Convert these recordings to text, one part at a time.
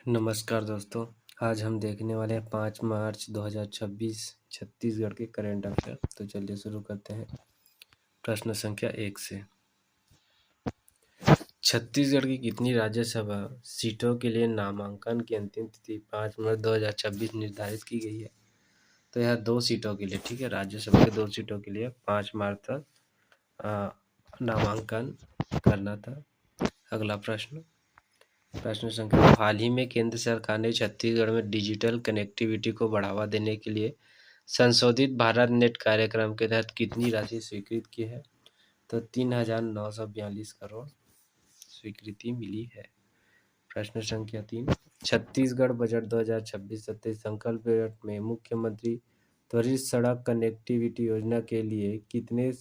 नमस्कार दोस्तों। आज हम देखने वाले हैं 5 मार्च 2026 छत्तीसगढ़ के करंट अफेयर। तो चलिए शुरू करते हैं प्रश्न संख्या 1 से। छत्तीसगढ़ की कितनी राज्यसभा सीटों के लिए नामांकन की अंतिम तिथि 5 मार्च 2026 निर्धारित की गई है? तो यह 2 सीटों के लिए, ठीक है, राज्यसभा के 2 सीटों के लिए 5 मार्च तक नामांकन करना था। अगला प्रश्न संख्या। हाल ही में केंद्र सरकार ने छत्तीसगढ़ में डिजिटल कनेक्टिविटी को बढ़ावा देने के लिए संशोधित भारत नेट कार्यक्रम के तहत कितनी राशि स्वीकृत की है? तो 3,942 करोड़ स्वीकृति मिली है। प्रश्न संख्या 3। छत्तीसगढ़ बजट 2026-27 संकल्प बजट में मुख्यमंत्री त्वरित सड़क कनेक्टिविटी योजना के लिए कितने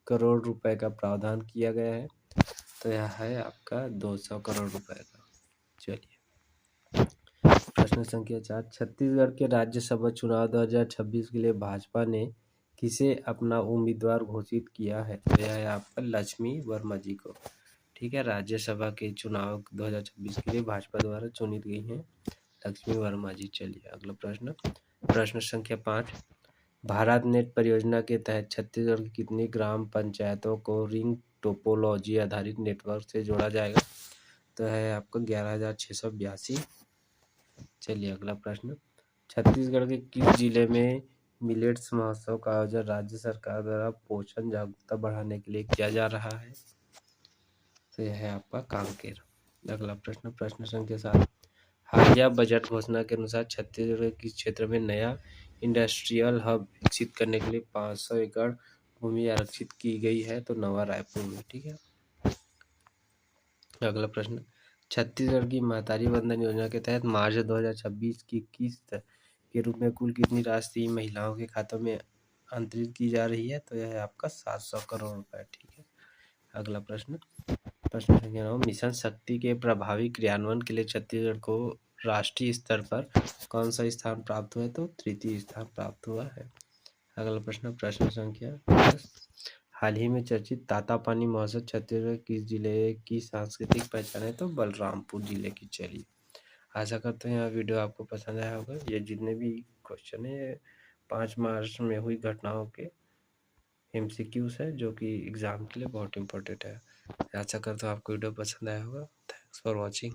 करोड़ रुपए का प्रावधान किया गया है? तो यह है आपका 200 करोड़ रुपए का। चलिए प्रश्न संख्या 4। छत्तीसगढ़ के राज्यसभा चुनाव 2026 के लिए भाजपा ने किसे अपना उम्मीदवार घोषित किया है? तो यह है आपका लक्ष्मी वर्मा जी को। ठीक है, राज्यसभा के चुनाव 2026 के लिए भाजपा द्वारा चुनित गई हैं लक्ष्मी वर्मा जी। चलिए अगला प्रश्न संख्या 5। भारत नेट परियोजना के तहत छत्तीसगढ़ की कितनी ग्राम पंचायतों को रिंग टोपोलॉजी आधारित नेटवर्क से जोड़ा जाएगा? तो है आपका 11,682। चलिए अगला प्रश्न। छत्तीसगढ़ के किस जिले में मिलेट्स महोत्सव का आयोजन राज्य सरकार द्वारा पोषण जागरूकता बढ़ाने के लिए किया जा रहा है? तो यह है आपका कांकेर। अगला प्रश्न संख्या 7। हालिया बजट घोषणा के अनुसार छत्तीसगढ़ के किस क्षेत्र में नया इंडस्ट्रियल हब विकसित करने के लिए 500 एकड़ भूमि आरक्षित की गई है? तो नवा रायपुर में। ठीक है, अगला प्रश्न। छत्तीसगढ़ की महतारी वंदन योजना के तहत मार्च 2026 की किस्त के रूप में कुल कितनी राशि महिलाओं के खातों में अंतरित की जा रही है? तो यह है आपका 700 करोड़ रुपए। ठीक है, अगला प्रश्न संख्या 9। मिशन शक्ति के प्रभावी क्रियान्वयन के लिए छत्तीसगढ़ को राष्ट्रीय स्तर पर कौन सा स्थान प्राप्त हुआ है? तो तृतीय स्थान प्राप्त हुआ है। अगला प्रश्न संख्या 10। हाल ही में चर्चित तातापानी महोत्सव छत्तीसगढ़ किस जिले की सांस्कृतिक पहचान है? तो बलरामपुर जिले की। चलिए आशा करते हैं यह वीडियो आपको पसंद आया होगा। ये जितने भी क्वेश्चन है 5 मार्च में हुई घटनाओं के MCQs है, जो कि एग्जाम के लिए बहुत इंपॉर्टेंट है। आशा करता हूँ आपको वीडियो पसंद आया होगा। Thanks for watching.